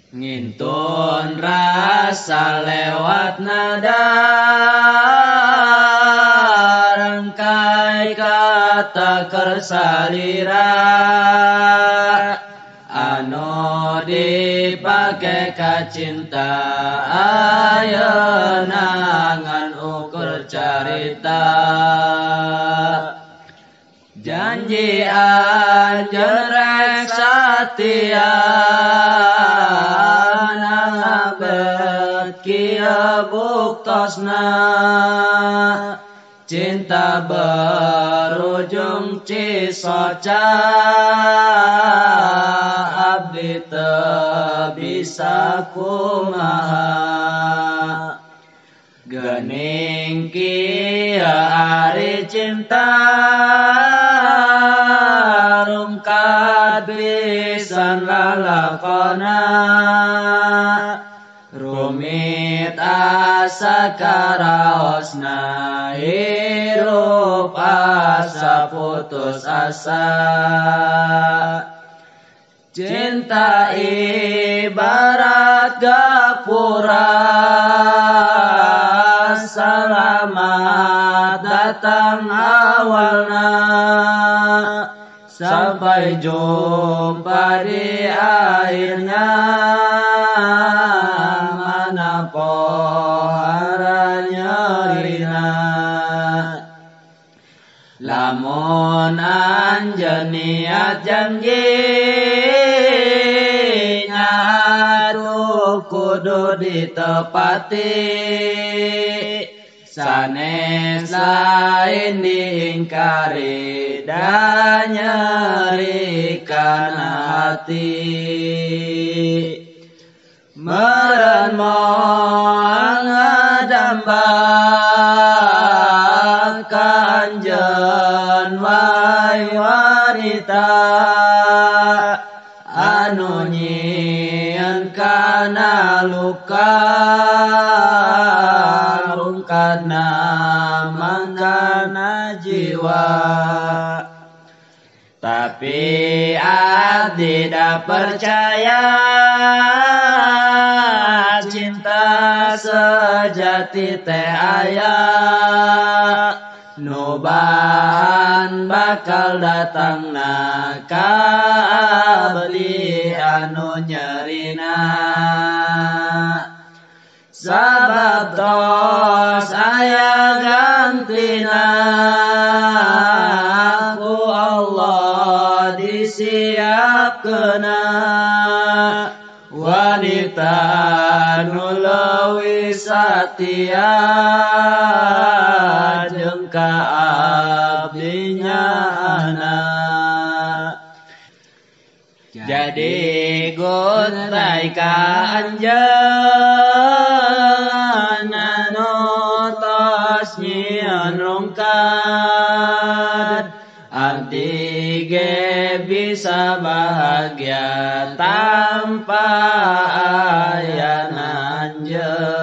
ngintun rasa lewat nada rangkai kata kersalira anu dipake kacinta ayeuna ngan ukur carita janji anjeun rek satia nabet kieu buktosna cinta berujung cisoca abdi teu bisa kumaha geuning kieu ari cinta rungkat pisan lalakona rumit asa karaosna hirup asa putus asa cinta ibarat gapura selamat datang awalna sampai jumpa di akhirnya mana pohara nyerina lamun anjeun niat janji atuh kudu ditepati sanes lain diingkari dan nyerikan hati meureun moal ngadamba ka anjeun wae wanita anu nyieun kana luka rungkatna mangkana jiwa tapi abdi da percaya cinta sejati teh aya nu bahan bakal datangna ka abdi anu nyerina sabab tos aya gantina ku Allah disiapkeuna wanita nu leuwih satia jeung ka abdinya anak jadi guntai ka anjeun anu tos nyieun rungkat abdi ge bisa bahagia tanpa aya anjeun